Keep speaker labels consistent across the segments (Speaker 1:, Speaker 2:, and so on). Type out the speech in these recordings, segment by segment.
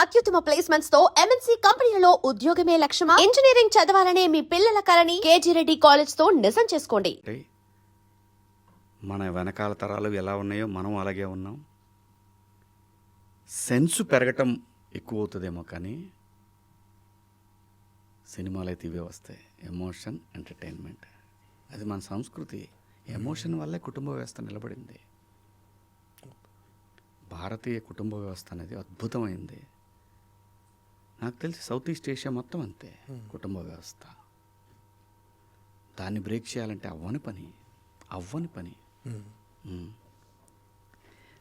Speaker 1: అత్యుత్తమ ప్లేస్మెంట్స్ తో ఎంఎన్సీ కంపెనీలలో ఉద్యోగమే లక్ష్యమా? ఇంజనీరింగ్ చదవాలనే మీ పిల్లల కలని కేజీ రెడ్డి కాలేజ్ తో నిజం చేసుకోండి.
Speaker 2: మన వెనకాల తరాలు ఎలా ఉన్నాయో మనం అలాగే ఉన్నాం. సెన్సు పెరగటం ఎక్కువ అవుతుందేమో, కానీ సినిమాలు అయితే ఇవే వస్తాయి. ఎమోషన్, ఎంటర్టైన్మెంట్, అది మన సంస్కృతి. ఎమోషన్ వల్లే కుటుంబ వ్యవస్థ నిలబడింది. భారతీయ కుటుంబ వ్యవస్థ అనేది అద్భుతమైంది. నాకు తెలిసి సౌత్ ఈస్ట్ ఏషియా మొత్తం అంతే కుటుంబ వ్యవస్థ. దాన్ని బ్రేక్ చేయాలంటే అవ్వని పని.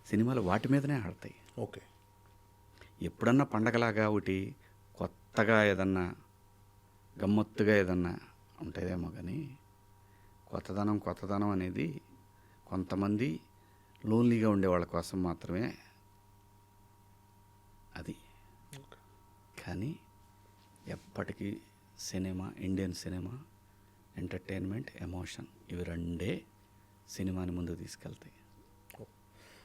Speaker 2: సినిమాలు వాటి మీదనే ఆడతాయి.
Speaker 3: ఓకే,
Speaker 2: ఎప్పుడన్నా పండగలాగా ఒకటి కొత్తగా ఏదన్నా గమ్మత్తుగా ఏదన్నా ఉంటుందేమో, కానీ కొత్తదనం అనేది కొంతమంది లోన్లీగా ఉండే వాళ్ళ కోసం మాత్రమే అది. కానీ ఎప్పటికీ cinema, Indian cinema, entertainment, emotion, ఇవి రెండే సినిమాని ముందుకు తీసుకెళ్తాయి.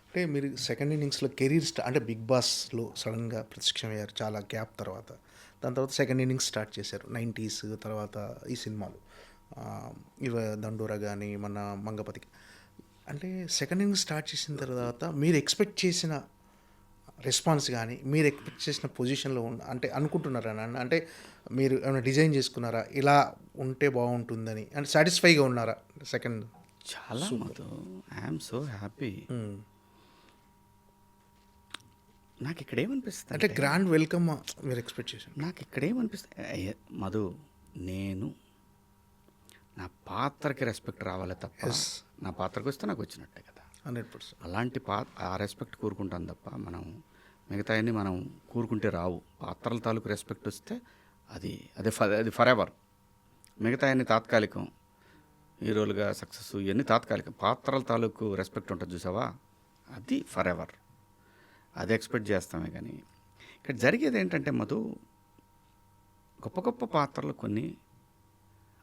Speaker 3: అంటే మీరు సెకండ్ ఇన్నింగ్స్లో కెరీర్ అంటే బిగ్ బాస్లో సడన్గా ప్రత్యక్షమయ్యారు చాలా గ్యాప్ తర్వాత. దాని తర్వాత సెకండ్ ఇన్నింగ్స్ స్టార్ట్ చేశారు 90s తర్వాత ఈ సినిమాలు ఇవ దండోరా కానీ మన మంగపతికి. అంటే సెకండ్ ఇన్నింగ్స్ స్టార్ట్ చేసిన తర్వాత మీరు ఎక్స్పెక్ట్ చేసిన రెస్పాన్స్ కానీ మీరు ఎక్స్పెక్ట్ చేసిన పొజిషన్లో అంటే అనుకుంటున్నారా? అంటే మీరు ఏమైనా డిజైన్ చేసుకున్నారా ఇలా ఉంటే బాగుంటుందని? అంటే సాటిస్ఫైగా ఉన్నారా? సెకండ్
Speaker 2: చాలా ఐఎమ్ సో హ్యాపీ. నాకు ఇక్కడ ఏమనిపిస్తుంది
Speaker 3: అంటే గ్రాండ్ వెల్కమ్ మీరు ఎక్స్పెక్ట్ చేశారు.
Speaker 2: నాకు ఇక్కడ ఏమనిపిస్తుంది మధు, నేను నా పాత్రకి రెస్పెక్ట్ రావాలి తప్ప, నా పాత్రకు వస్తే నాకు వచ్చినట్టే కదా
Speaker 3: 100%.
Speaker 2: అలాంటి ఆ రెస్పెక్ట్ కోరుకుంటాను తప్ప మనం మిగతా అన్నీ మనం కోరుకుంటే రావు. పాత్రల తాలూకు రెస్పెక్ట్ వస్తే అది ఫర్ ఎవర్. మిగతా అన్ని తాత్కాలికం. హీరోలుగా సక్సెస్ ఇవన్నీ తాత్కాలికం. పాత్రల తాలూకు రెస్పెక్ట్ ఉంటుంది చూసావా, అది ఫర్ ఎవర్. అది ఎక్స్పెక్ట్ చేస్తామే. కానీ ఇక్కడ జరిగేది ఏంటంటే మధు, గొప్ప గొప్ప పాత్రలు కొన్ని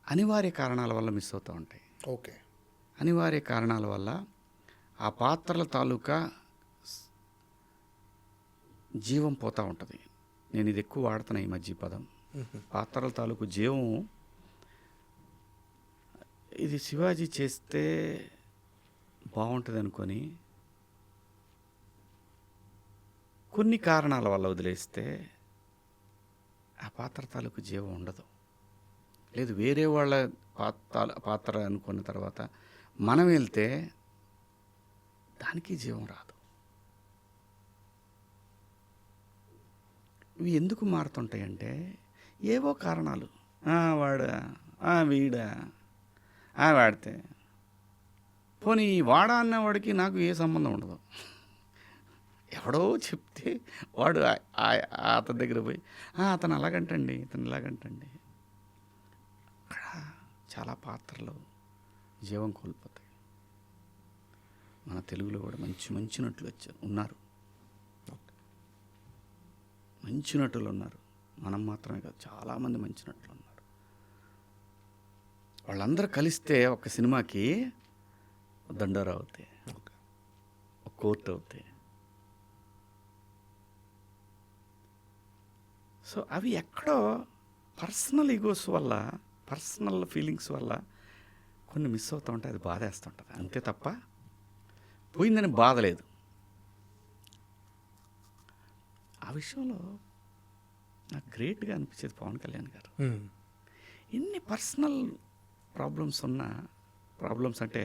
Speaker 2: అనివార్య కారణాల వల్ల మిస్ అవుతూ ఉంటాయి.
Speaker 3: ఓకే,
Speaker 2: అనివార్య కారణాల వల్ల ఆ పాత్రల తాలూకా జీవం పోతూ ఉంటుంది. నేను ఇది ఎక్కువ వాడుతున్నా ఈ మధ్య పదం. పాత్రల తాలూకు జీవం. ఇది శివాజీ చేస్తే బాగుంటుంది అనుకొని కొన్ని కారణాల వల్ల వదిలేస్తే ఆ పాత్ర తాలూకు జీవం ఉండదు. లేదు, వేరే వాళ్ళ పాత్ర అనుకున్న తర్వాత మనం వెళ్తే దానికి జీవం రాదు. ఇవి ఎందుకు మారుతుంటాయంటే ఏవో కారణాలు. వాడా వీడా వాడితే పోనీ వాడా అన్నవాడికి నాకు ఏ సంబంధం ఉండదు. ఎవడో చెప్తే వాడు అతని దగ్గర పోయి అతను అలాగంటండి, ఇతను ఇలాగంటండి. అక్కడ చాలా పాత్రలు జీవం కోల్పోతాయి. మన తెలుగులో కూడా మంచి నటులు ఉన్నారు. మంచి నటులు ఉన్నారు. మనం మాత్రమే కాదు, చాలామంది మంచి నటులు ఉన్నారు. వాళ్ళందరూ కలిస్తే ఒక సినిమాకి దండోరా అవుతాయి, ఒక కోర్టు అవుతాయి. సో అవి ఎక్కడో పర్సనల్ ఈగోస్ వల్ల, పర్సనల్ ఫీలింగ్స్ వల్ల కొన్ని మిస్ అవుతూ ఉంటాయి. అది బాధేస్తుంటుంది అంతే తప్ప పోయిందని బాధ లేదు. ఆ విషయంలో నాకు గ్రేట్గా అనిపించేది పవన్ కళ్యాణ్ గారు. ఎన్ని పర్సనల్ ప్రాబ్లమ్స్ అంటే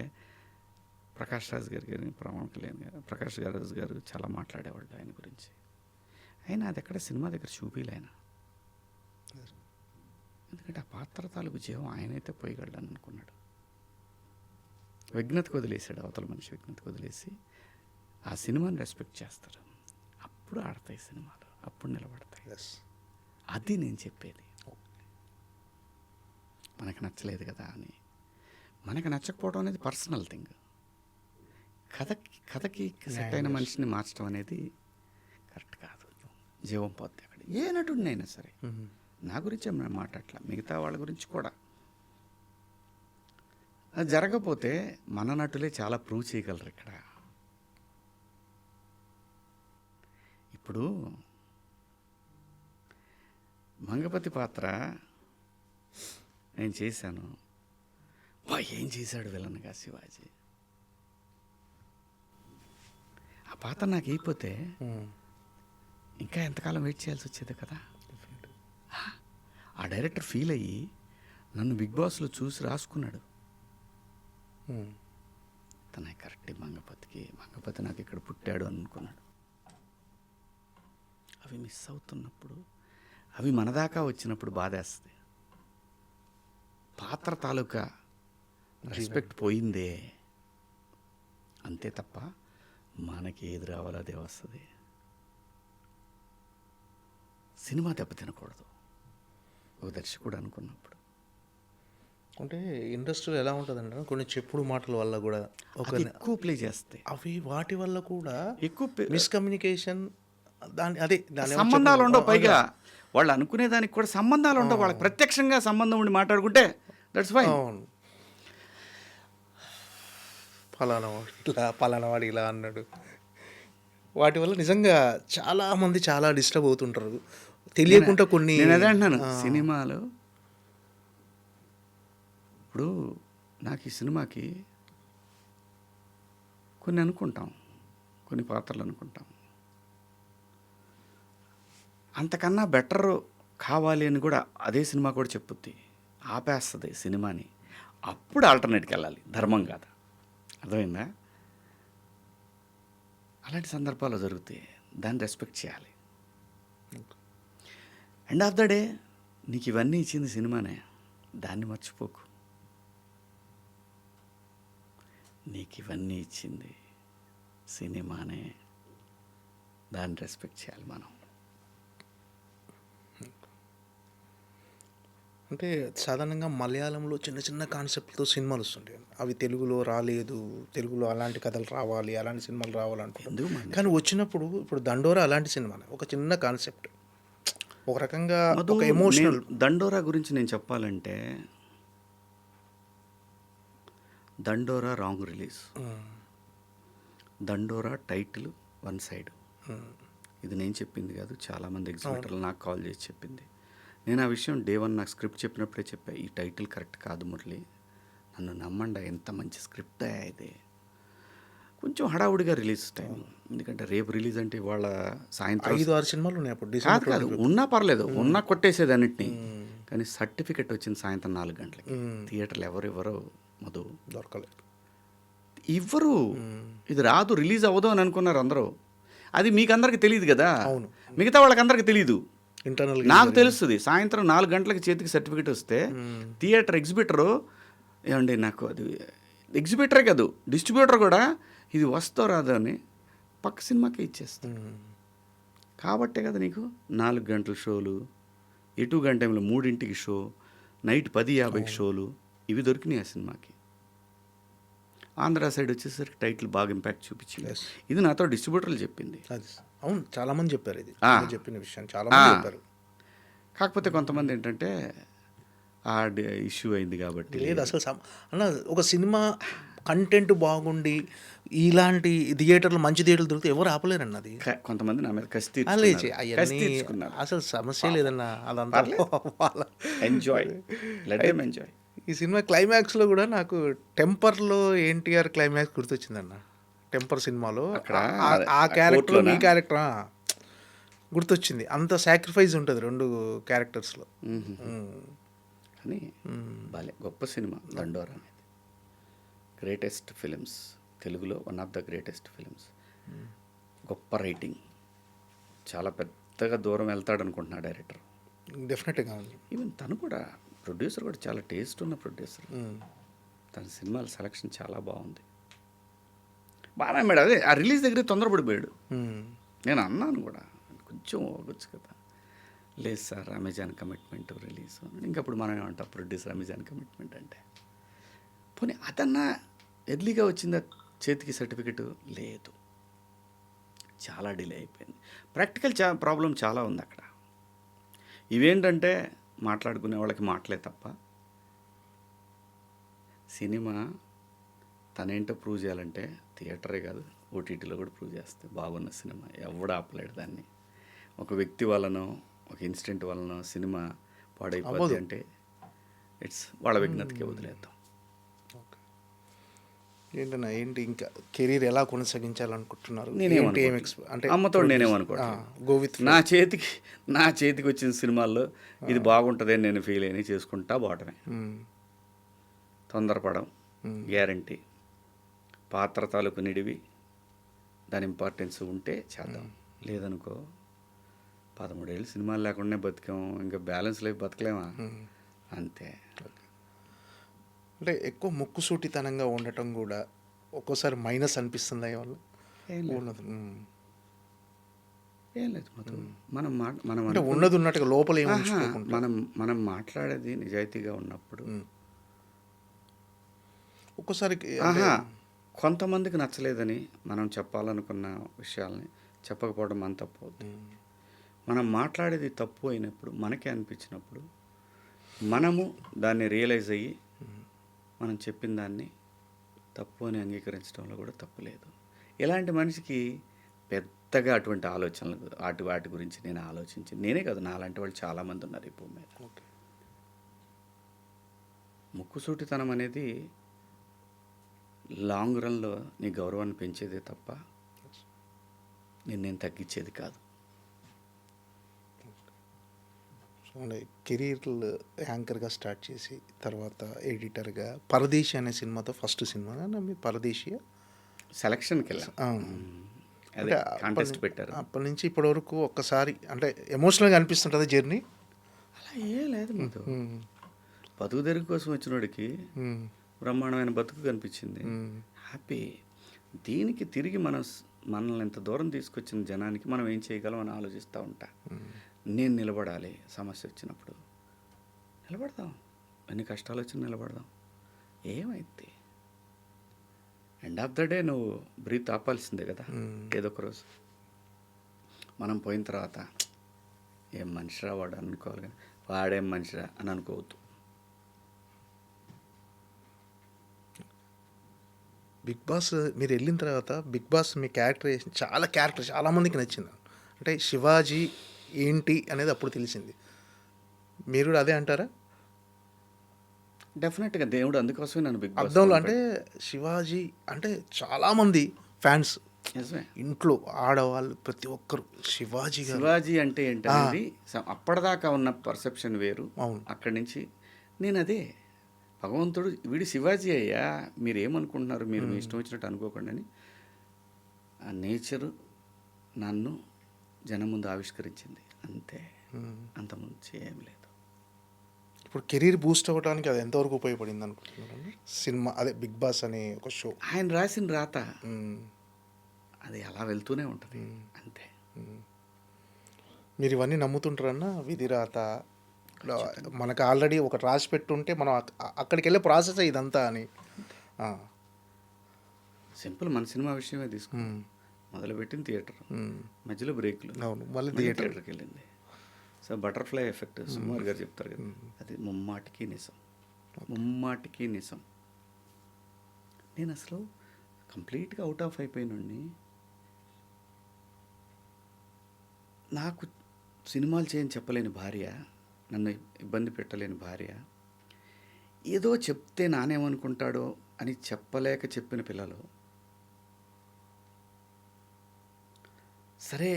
Speaker 2: ప్రకాష్ రాజ్ గారు కానీ పవన్ కళ్యాణ్ గారు, ప్రకాష్ రాజ్ గారు చాలా మాట్లాడేవాళ్ళు ఆయన గురించి. అయినా అది ఎక్కడ సినిమా దగ్గర చూపిలే. ఎందుకంటే ఆ పాత్ర తాలూకు జీవం ఆయనైతే పోయగలడని అనుకున్నాడు. విఘ్నతకు వదిలేశాడు. అవతల మనిషి విఘ్నతకు వదిలేసి ఆ సినిమాని రెస్పెక్ట్ చేస్తారు. అప్పుడు ఆడతాయి సినిమాలు, అప్పుడు నిలబడతాయి. అది నేను చెప్పేది. మనకు నచ్చలేదు కదా అని, మనకు నచ్చకపోవడం అనేది పర్సనల్ థింగ్. కథకి సెట్ అయిన మనిషిని మార్చడం అనేది కరెక్ట్ కాదు. జీవం పోతే అక్కడ ఏ నటుడినైనా సరే. నా గురించి మేము మాట్లాడట్లా, మిగతా వాళ్ళ గురించి కూడా. అది జరగకపోతే మన నటులే చాలా ప్రూవ్ చేయగలరు. ఇక్కడ ఇప్పుడు మంగపతి పాత్ర నేను చేశాను. ఏం చేశాడు విలన్గా శివాజీ. ఆ పాత్ర నాకు అయిపోతే ఇంకా ఎంతకాలం వెయిట్ చేయాల్సి వచ్చేది కదా. ఆ డైరెక్టర్ ఫీల్ అయ్యి నన్ను బిగ్ బాస్లో చూసి రాసుకున్నాడు. తన కరెక్ట్ మంగపతి నాకు ఇక్కడ పుట్టాడు అనుకున్నాడు. అవి మిస్ అవుతున్నప్పుడు, అవి మన దాకా వచ్చినప్పుడు బాధేస్తుంది. పాత్ర తాలూకా రెస్పెక్ట్ పోయిందే అంతే తప్ప మనకి ఏది రావాలో అదే వస్తుంది. సినిమా దెబ్బతినకూడదు ఒక దర్శకుడు అనుకున్నప్పుడు.
Speaker 3: అంటే ఇండస్ట్రీలో ఎలా ఉంటుందంటే కొన్ని చెప్పుడు మాటల వల్ల కూడా
Speaker 2: అది ఎక్కువ ప్లే చేస్తాయి.
Speaker 3: అవి వాటి వల్ల కూడా
Speaker 2: ఎక్కువ
Speaker 3: మిస్కమ్యూనికేషన్, దాని
Speaker 2: సంబంధాలు ఉండవు. పైగా వాళ్ళు అనుకునే దానికి కూడా సంబంధాలు ఉండవు. వాళ్ళకి ప్రత్యక్షంగా సంబంధం ఉండి మాట్లాడుకుంటే దట్స్ ఫైన్.
Speaker 3: పలానా వాడు ఇలా అన్నాడు. వాటి వల్ల నిజంగా చాలామంది చాలా డిస్టర్బ్ అవుతుంటారు తెలియకుండా. కొన్ని
Speaker 2: నేను అదే అంటున్నాను, సినిమాలు ఇప్పుడు నాకు ఈ సినిమాకి కొన్ని అనుకుంటాం, కొన్ని పాత్రలు అనుకుంటాం, అంతకన్నా బెటర్ కావాలి అని కూడా అదే సినిమా కూడా చెప్పుద్ది, ఆపేస్తుంది సినిమాని. అప్పుడు ఆల్టర్నేట్కి వెళ్ళాలి, ధర్మం కాదు. అర్థమైందా? అలాంటి సందర్భాలు జరుగుతాయి, దాన్ని రెస్పెక్ట్ చేయాలి. ఎండ్ ఆఫ్ ద డే నీకు ఇవన్నీ ఇచ్చింది సినిమానే, దాన్ని మర్చిపోకు. నీకు ఇవన్నీ ఇచ్చింది సినిమానే, దాన్ని రెస్పెక్ట్ చేయాలి మనం.
Speaker 3: అంటే సాధారణంగా మలయాళంలో చిన్న చిన్న కాన్సెప్ట్తో సినిమాలు వస్తుంటాయి. అవి తెలుగులో రాలేదు, తెలుగులో అలాంటి కథలు రావాలి, అలాంటి సినిమాలు రావాలంటారు. కానీ వచ్చినప్పుడు ఇప్పుడు దండోరా అలాంటి సినిమానే, ఒక చిన్న కాన్సెప్ట్, ఒక రకంగా ఒక ఎమోషనల్.
Speaker 2: దండోరా గురించి నేను చెప్పాలంటే, దండోరా రాంగ్ రిలీజ్. దండోరా టైటిల్ వన్ సైడ్. ఇది నేను చెప్పింది కాదు, చాలామంది ఎగ్జిబిటర్లు నాకు కాల్ చేసి చెప్పింది. నేను ఆ విషయం డే 1 నాకు స్క్రిప్ట్ చెప్పినప్పుడే చెప్పా, ఈ టైటిల్ కరెక్ట్ కాదు మురళి, నన్ను నమ్మండి, ఎంత మంచి స్క్రిప్ట్ ఇది. కొంచెం హడావుడిగా రిలీజ్ టైం, ఎందుకంటే రేపు రిలీజ్ అంటే వాళ్ళ సాయంత్రం
Speaker 3: 5-6 సినిమాలు ఉన్నాయి అప్పుడు.
Speaker 2: కాదు ఉన్నా పర్లేదు, ఉన్నా కొట్టేసేది అన్నిటినీ. కానీ సర్టిఫికెట్ వచ్చింది సాయంత్రం 4 గంటలకి. థియేటర్లు ఎవరెవరో మధు
Speaker 3: దొరకలేదు,
Speaker 2: ఇవ్వరు. ఇది రాదు, రిలీజ్ అవ్వదు అని అనుకున్నారు అందరూ. అది మీకు అందరికి తెలియదు కదా, మిగతా వాళ్ళకి అందరికి తెలియదు.
Speaker 3: ఇంటర్నల్
Speaker 2: నాకు తెలుస్తుంది. సాయంత్రం 4 గంటలకి చేతికి సర్టిఫికేట్ వస్తే థియేటర్ ఎగ్జిబిటరు ఏమండి, నాకు అది ఎగ్జిబిటరే కాదు డిస్ట్రిబ్యూటర్ కూడా ఇది వస్తో రాదు అని పక్క సినిమాకి ఇచ్చేస్తాను. కాబట్టే కదా నీకు 4 గంటల షోలు, ఎటు గంట టైంలో 3ంటికి షో, నైట్ 10:50కి షోలు, ఇవి దొరికినాయి ఆ సినిమాకి. ఆంధ్ర సైడ్ వచ్చేసరికి టైటిల్ బాగా ఇంపాక్ట్ చూపించింది. ఇది నాతో డిస్ట్రిబ్యూటర్లు చెప్పింది.
Speaker 3: అవును, చాలామంది చెప్పారు, ఇది చెప్పిన విషయం చాలామంది చెప్పారు.
Speaker 2: కాకపోతే కొంతమంది ఏంటంటే ఆ ఇష్యూ అయింది కాబట్టి
Speaker 3: లేదు. అసలు అన్న, ఒక సినిమా కంటెంట్ బాగుండి ఇలాంటి థియేటర్లు, మంచి థియేటర్లు దొరికితే ఎవరు ఆపలేరన్న. అది
Speaker 2: కొంతమంది నా మీద
Speaker 3: అవన్నీ అసలు సమస్య లేదన్న. అదంతా
Speaker 2: ఎంజాయ్, లెట్ దెమ్ ఎంజాయ్.
Speaker 3: ఈ సినిమా క్లైమాక్స్లో కూడా నాకు టెంపర్లో ఎన్టీఆర్ క్లైమాక్స్ గుర్తొచ్చిందన్న. టెంపర్ సినిమాలో ఆ క్యారెక్టర్, ఈ క్యారెక్టర్ గుర్తొచ్చింది. అంత సాక్రిఫైస్ ఉంటుంది 2 క్యారెక్టర్స్లో.
Speaker 2: కానీ భలే గొప్ప సినిమా దండోరా అనేది. గ్రేటెస్ట్ ఫిలిమ్స్, తెలుగులో one of the greatest films. గొప్ప రైటింగ్, చాలా పెద్దగా దూరం వెళ్తాడు అనుకుంటున్నా డైరెక్టర్.
Speaker 3: డెఫినెట్గా.
Speaker 2: ఈవెన్ తను కూడా ప్రొడ్యూసర్ కూడా చాలా టేస్ట్ ఉన్న ప్రొడ్యూసర్. తన సినిమాల సెలక్షన్ చాలా బాగుంది, బాగా మేడం. అదే ఆ రిలీజ్ దగ్గర తొందరపడిపోయాడు. నేను అన్నాను కూడా, కొంచెం అవ్వచ్చు కదా. లేదు సార్, అమెజాన్ కమిట్మెంట్ రిలీజ్. ఇంకప్పుడు మనం ఏమంటాం, ప్రొడ్యూసర్ అమెజాన్ కమిట్మెంట్ అంటే. పోనీ అదన్నా ఎర్లీగా వచ్చిందా చేతికి సర్టిఫికెట్? లేదు, చాలా డిలే అయిపోయింది. ప్రాక్టికల్ ప్రాబ్లం చాలా ఉంది అక్కడ. ఇవేంటంటే మాట్లాడుకునే వాళ్ళకి మాటలే తప్ప, సినిమా తనేంటో ప్రూవ్ చేయాలంటే థియేటరే కాదు, ఓటీటీలో కూడా ప్రూవ్ చేస్తే బాగున్న సినిమా ఎవడు ఆపలేడు దాన్ని. ఒక వ్యక్తి వల్లనో, ఒక ఇన్సిడెంట్ వలన సినిమా పాడైపోద్ది
Speaker 3: అవ్వదు.
Speaker 2: అంటే వాళ్ళ విఘ్నతకే వదిలేద్దాం.
Speaker 3: ఏంటన్నా ఏంటి ఇంకా కెరీర్ ఎలా కొనసాగించాలనుకుంటున్నారు? అంటే
Speaker 2: అమ్మతో నేనేమనుకోవట్లేదు.
Speaker 3: గో విత్
Speaker 2: నా చేతికి వచ్చిన సినిమాల్లో ఇది బాగుంటుంది అని నేను ఫీల్ అయినా చేసుకుంటా పోవటమే. తొందరపడం గ్యారంటీ. పాత్ర తాలూకు నిడివి దాని ఇంపార్టెన్స్ ఉంటే చేద్దాం. లేదనుకో 13 ఏళ్ళు సినిమాలు లేకుండానే బతికాము, ఇంకా బ్యాలెన్స్ లైఫ్ బతకలేమా? అంతే.
Speaker 3: అంటే ఎక్కువ ముక్కుసూటితనంగా ఉండటం కూడా ఒక్కోసారి మైనస్ అనిపిస్తుంది వల్ల.
Speaker 2: ఏం లేదు మధు, మనం మనం
Speaker 3: అంటే ఉన్నది ఉన్నట్టుగా లోపల
Speaker 2: మనం మాట్లాడేది నిజాయితీగా ఉన్నప్పుడు
Speaker 3: ఒక్కోసారి
Speaker 2: కొంతమందికి నచ్చలేదని మనం చెప్పాలనుకున్న విషయాల్ని చెప్పకపోవడం మన తప్పు అవుతుంది. మనం మాట్లాడేది తప్పు అయినప్పుడు మనకే అనిపించినప్పుడు మనము దాన్ని రియలైజ్ అయ్యి మనం చెప్పిన దాన్ని తప్పు అని అంగీకరించడంలో కూడా తప్పు లేదు. ఇలాంటి మనిషికి పెద్దగా అటువంటి ఆలోచనలు వాటి గురించి నేను ఆలోచించి నేనే కాదు, నాలాంటి వాళ్ళు చాలామంది ఉన్నారు ఈ భూమి మీద. ముక్కుసూటితనం అనేది లాంగ్ రన్లో నీ గౌరవాన్ని పెంచేదే తప్ప నేను తగ్గించేది కాదు.
Speaker 3: కెరీర్ యాంకర్గా స్టార్ట్ చేసి తర్వాత ఎడిటర్గా పరదేశి అనే సినిమాతో ఫస్ట్ సినిమా మీ పరదేశి
Speaker 2: సెలక్షన్కి వెళ్ళాం. అదే కాంటెస్ట్ పెట్టారు.
Speaker 3: అప్పటి నుంచి ఇప్పటి వరకు ఒక్కసారి అంటే ఎమోషనల్గా అనిపిస్తుంటుంది జర్నీ?
Speaker 2: అలా ఏం లేదు మాతో. బతుకు తెరుగు కోసం వచ్చినోడికి బ్రహ్మాండమైన బతుకు కనిపించింది, హ్యాపీ. దీనికి తిరిగి మనల్ని ఎంత దూరం తీసుకొచ్చిన జనానికి మనం ఏం చేయగలం అని ఆలోచిస్తూ ఉంటా. నేను నిలబడాలి, సమస్య వచ్చినప్పుడు నిలబడదాం, ఎన్ని కష్టాలు వచ్చినా నిలబడదాం. ఏమైంది? ఎండ్ ఆఫ్ ద డే నువ్వు బ్రీత్ ఆపాల్సిందే కదా ఏదో ఒక రోజు. మనం పోయిన తర్వాత ఏం మనిషిరా వాడు అనుకోవాలి, కానీ వాడేం మనిషిరా అని అనుకోవద్దు.
Speaker 3: బిగ్ బాస్ మీరు వెళ్ళిన తర్వాత బిగ్ బాస్ మీ క్యారెక్టర్ చాలామందికి నచ్చింది. అంటే శివాజీ ఏంటి అనేది అప్పుడు తెలిసింది. మీరు కూడా అదే అంటారా?
Speaker 2: డెఫినెట్గా దేవుడు అందుకోసమే నన్ను బిగ్ బాస్
Speaker 3: అర్థంలో అంటే శివాజీ అంటే చాలామంది ఫ్యాన్స్, ఇంట్లో ఆడవాళ్ళు ప్రతి ఒక్కరు
Speaker 2: శివాజీ అంటే ఏంటనేది అప్పటిదాకా ఉన్న పర్సెప్షన్ వేరు.
Speaker 3: అవును.
Speaker 2: అక్కడి నుంచి నేను అదే భగవంతుడు వీడు శివాజీ అయ్యా, మీరు ఏమనుకుంటున్నారు, మీరు మీ ఇష్టం వచ్చినట్టు అనుకోకండి అని ఆ నేచరు నన్ను జనం ముందు ఆవిష్కరించింది అంతే, అంతకుముందు ఏం లేదు.
Speaker 3: ఇప్పుడు కెరీర్ బూస్ట్ అవ్వడానికి అది ఎంతవరకు ఉపయోగపడింది అనుకుంటున్నాను? సినిమా అదే బిగ్ బాస్ అనే ఒక షో
Speaker 2: ఆయన రాసిన రాత అది అలా వెళ్తూనే ఉంటుంది అంతే.
Speaker 3: మీరు ఇవన్నీ నమ్ముతుంటారన్నా? విధి రాత మనకు ఆల్రెడీ ఒక రాసి పెట్టుంటే మనం అక్కడికి వెళ్ళే ప్రాసెస్ ఇదంతా అని.
Speaker 2: సింపుల్, మన సినిమా విషయమే తీసుకున్నాం. మొదలుపెట్టిన థియేటర్, మధ్యలో బ్రేక్లు,
Speaker 3: అవును, మళ్ళీ
Speaker 2: థియేటర్కి వెళ్ళింది. సో బటర్ఫ్లై ఎఫెక్ట్ సుమార్ గారు చెప్తారు కదా, అది ముమ్మాటికి నిజం. నేను అసలు కంప్లీట్గా అవుట్ ఆఫ్ అయిపోయినండి. నాకు సినిమాలు చేయని చెప్పలేని భార్య, నన్ను ఇబ్బంది పెట్టలేని భార్య, ఏదో చెప్తే నానేమనుకుంటాడో అని చెప్పలేక చెప్పిన పిల్లలు, సరే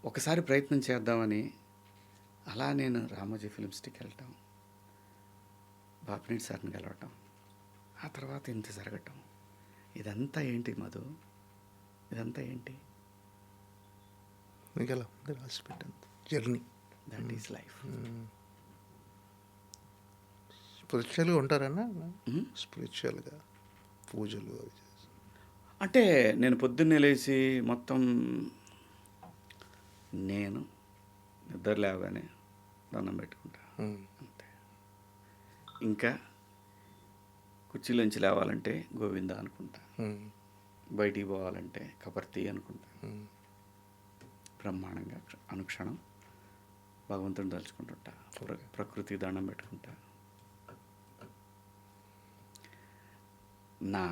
Speaker 2: ఒకసారి ప్రయత్నం చేద్దామని అలా నేను రామోజీ ఫిల్మ్ సిటీకి వెళ్ళటం, బాపినేని సార్ని కలవటం, ఆ తర్వాత ఇంత జరగటం, ఇదంతా ఏంటి మధు? ఇదంతా ఏంటి?
Speaker 3: రాసి పెట్టాను జర్నీ.
Speaker 2: That is life.
Speaker 3: స్పిరిచువల్గా ఉంటారన్నా? స్పిరిచువల్గా పూజలు
Speaker 2: అంటే నేను పొద్దున్నే లేచి మొత్తం నేను నిద్ర లేవగానే దండం పెట్టుకుంటా అంతే. ఇంకా కుర్చీలోంచి లేవాలంటే గోవింద అనుకుంటా, బయటికి పోవాలంటే కబర్తీ అనుకుంటా, బ్రహ్మాండంగా అనుక్షణం భగవంతుని తలుచుకుంటుంటా, ప్రకృతికి దండం పెట్టుకుంటా. నా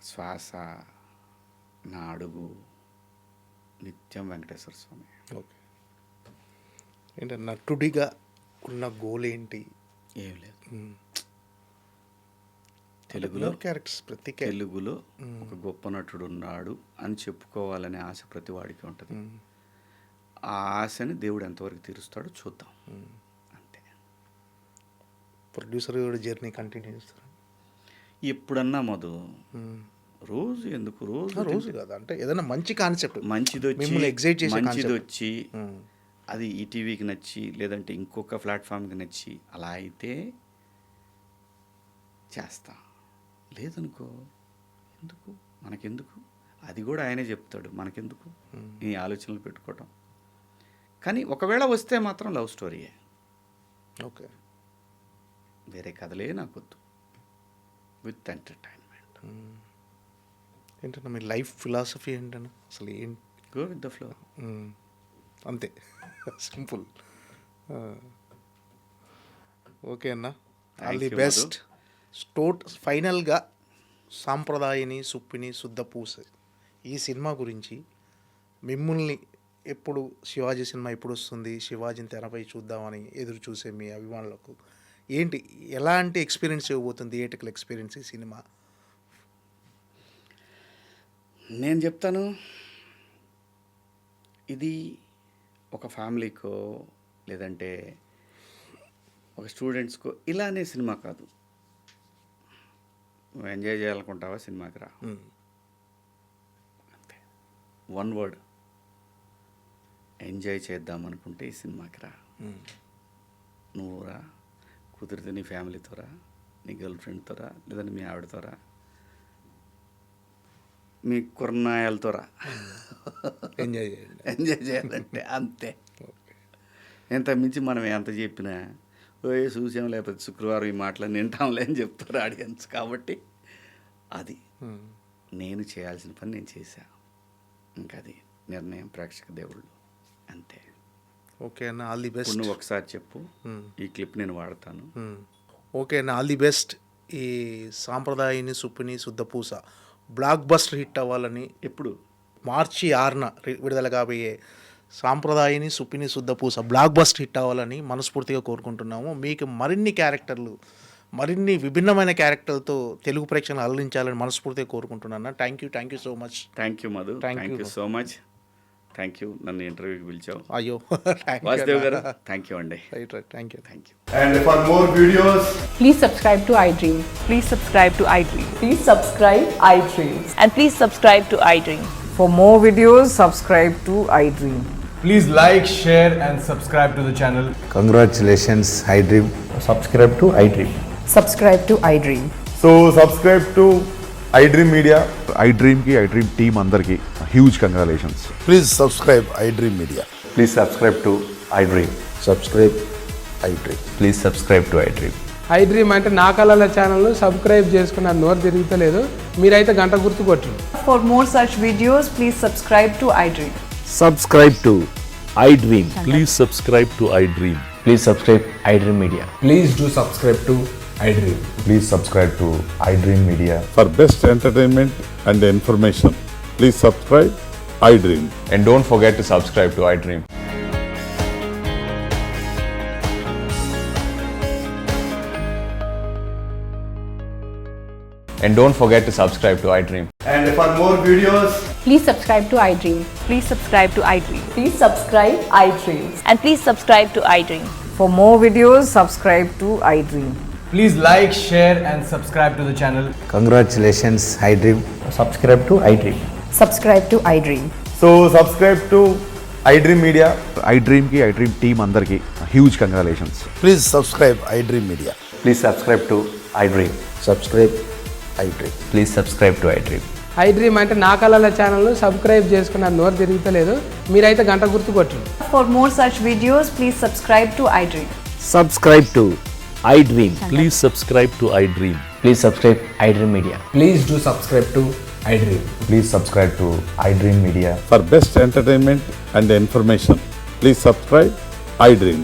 Speaker 2: శ్వాస, నా అడుగు నిత్యం వెంకటేశ్వర స్వామి.
Speaker 3: ఓకే. ఏంటంటే నటుడిగా ఉన్న గోల్ ఏంటి?
Speaker 2: ఏం లేదు. తెలుగులో
Speaker 3: క్యారెక్టర్స్ ప్రతి
Speaker 2: తెలుగులో ఒక గొప్ప నటుడు ఉన్నాడు అని చెప్పుకోవాలనే ఆశ ప్రతి వాడికి ఉంటుంది. ఆ ఆశని దేవుడు ఎంతవరకు తీరుస్తాడో చూద్దాం అంతే.
Speaker 3: ప్రొడ్యూసర్ కూడా జర్నీ కంటిన్యూ చేస్తారు.
Speaker 2: ఎప్పుడన్నా మధు రోజు ఎందుకు
Speaker 3: రోజు కదా, అంటే ఏదైనా మంచి కాన్సెప్ట్
Speaker 2: మంచిది
Speaker 3: మిమ్మల్ని ఎగ్జైట్ చేసే
Speaker 2: మంచిది
Speaker 3: concept.
Speaker 2: వచ్చి అది ఈటీవీకి నచ్చి లేదంటే ఇంకొక ప్లాట్ఫామ్కి నచ్చి అలా అయితే చేస్తా, లేదనుకో ఎందుకు మనకెందుకు, అది కూడా ఆయనే చెప్తాడు మనకెందుకు ఈ ఆలోచనలు పెట్టుకోవటం. కానీ ఒకవేళ వస్తే మాత్రం లవ్ స్టోరీయే,
Speaker 3: ఓకే.
Speaker 2: వేరే కథలే నాకొద్దు, విత్ ఎంటర్టైన్మెంట్.
Speaker 3: ఏంటన్నా మీ లైఫ్ ఫిలాసఫీ ఏంటన్నా అసలు ఏంటి?
Speaker 2: Go with the flow.
Speaker 3: అంతే, సింపుల్. ఓకే అన్న, all the
Speaker 2: Thank you,
Speaker 3: best. ఫైనల్గా సాంప్రదాయని సుప్పిని శుద్ధ పూస ఈ సినిమా గురించి మిమ్మల్ని ఎప్పుడు శివాజీ సినిమా ఎప్పుడు వస్తుంది, శివాజీని తెరపై చూద్దామని ఎదురు చూసే మీ అభిమానులకు ఏంటి, ఎలాంటి ఎక్స్పీరియన్స్ ఇవ్వబోతుంది, థియేటికల్ ఎక్స్పీరియన్స్ ఈ సినిమా?
Speaker 2: నేను చెప్తాను, ఇది ఒక ఫ్యామిలీకో లేదంటే ఒక స్టూడెంట్స్కో ఇలానే సినిమా కాదు. నువ్వు ఎంజాయ్ చేయాలనుకుంటావా సినిమాకి రా, అంతే. వన్ వర్డ్, ఎంజాయ్ చేద్దాం అనుకుంటే ఈ సినిమాకి రా. నువ్వు రా, కుదిరితే నీ ఫ్యామిలీతో రా, నీ గర్ల్ ఫ్రెండ్తో రా, లేదంటే మీ ఆవిడతో రా, మీ కుర్నాయాలతో రా,
Speaker 3: ఎంజాయ్ చేయండి.
Speaker 2: ఎంజాయ్ చేయాలంటే అంతే. ఎంత మించి మనం ఎంత చెప్పినా చూసాం, లేకపోతే శుక్రవారం ఈ మాటలు వింటాంలే అని చెప్తారు ఆడియన్స్. కాబట్టి అది నేను చేయాల్సిన పని నేను చేశా, ఇంకా అది నిర్ణయం ప్రేక్షక దేవుళ్ళు, అంతే.
Speaker 3: ఓకే అన్న, ఆల్ ది బెస్ట్.
Speaker 2: నువ్వు ఒకసారి చెప్పు, ఈ క్లిప్ నేను వాడతాను.
Speaker 3: ఓకే అన్న, ఆల్ ది బెస్ట్. ఈ సాంప్రదాయని సుప్పిని శుద్ధ పూస బ్లాక్ బస్టర్ హిట్ అవ్వాలని,
Speaker 2: ఎప్పుడు
Speaker 3: మార్చి 6న విడుదల కాబోయే సాంప్రదాయని సుప్పిని శుద్ధ పూస బ్లాక్ బస్టర్ హిట్ అవ్వాలని మనస్ఫూర్తిగా కోరుకుంటున్నాము. మీకు మరిన్ని క్యారెక్టర్లు, మరిన్ని విభిన్నమైన క్యారెక్టర్లతో తెలుగు ప్రేక్షకులను అలరించాలని మనస్ఫూర్తిగా కోరుకుంటున్నాను. Thank you so much.
Speaker 2: Thank you Madhu,
Speaker 3: Thank
Speaker 2: thank
Speaker 3: you.
Speaker 2: You so much. Thank you, నన్ను ఇంటర్వ్యూకి పిలిచావు.
Speaker 3: అయ్యో,
Speaker 2: వాసుదేవ్ గారు థ్యాంక్ యూ అండి.
Speaker 3: Right thank you.
Speaker 2: Thank you.
Speaker 4: And for more videos,
Speaker 5: Please subscribe to iDream.
Speaker 6: Please subscribe to iDream.
Speaker 5: Please subscribe iDream.
Speaker 6: And please subscribe to iDream.
Speaker 5: For more videos, subscribe to iDream.
Speaker 4: please like, share, and subscribe to the channel.
Speaker 7: Congratulations, iDream.
Speaker 4: Subscribe to iDream.
Speaker 5: Subscribe to iDream.
Speaker 4: So, subscribe to iDream Media.
Speaker 8: iDream team అందరికి huge congratulations.
Speaker 7: Please subscribe iDream Media.
Speaker 9: Please subscribe to iDream.
Speaker 7: Subscribe iDream.
Speaker 9: Please subscribe to iDream.
Speaker 10: iDream అంటే నా కళల ఛానల్ను subscribe చేసుకున్న నోరు తిరుగుతలేదు, మీరైతే గంట గుర్తు కొట్టండి.
Speaker 6: For more such videos, please subscribe to iDream.
Speaker 8: Subscribe to iDream. Please subscribe to iDream.
Speaker 9: Please subscribe iDream Media.
Speaker 4: Please do subscribe to iDream.
Speaker 9: Please subscribe to iDream Media.
Speaker 8: For best entertainment and information, please subscribe iDream.
Speaker 9: And don't forget to subscribe to iDream. And don't forget to subscribe to iDream.
Speaker 4: And for more videos,
Speaker 5: Please subscribe to iDream.
Speaker 6: Please subscribe to iDream.
Speaker 5: Please subscribe iDream.
Speaker 6: And please subscribe to iDream.
Speaker 5: For more videos, subscribe to iDream.
Speaker 4: please like, share, and subscribe to the channel.
Speaker 7: Congratulations, iDream.
Speaker 9: Subscribe to iDream.
Speaker 5: Subscribe to iDream.
Speaker 4: So, subscribe to iDream Media.
Speaker 8: iDream team అందరికి huge congratulations.
Speaker 7: Please subscribe iDream Media.
Speaker 9: Please subscribe to iDream.
Speaker 7: Subscribe iDream.
Speaker 9: Please subscribe to iDream.
Speaker 10: iDream అంటే నా కళల ఛానల్ను subscribe చేసుకున్న నోరు తిరుగుతలేదు, మీరైతే గంట గుర్తు కొట్టండి.
Speaker 6: For more such videos, please subscribe to iDream.
Speaker 8: Subscribe to iDream. Please subscribe to iDream.
Speaker 9: Please subscribe iDream Media.
Speaker 4: Please do subscribe to iDream.
Speaker 9: Please subscribe to iDream Media.
Speaker 8: For best entertainment and information, please subscribe iDream.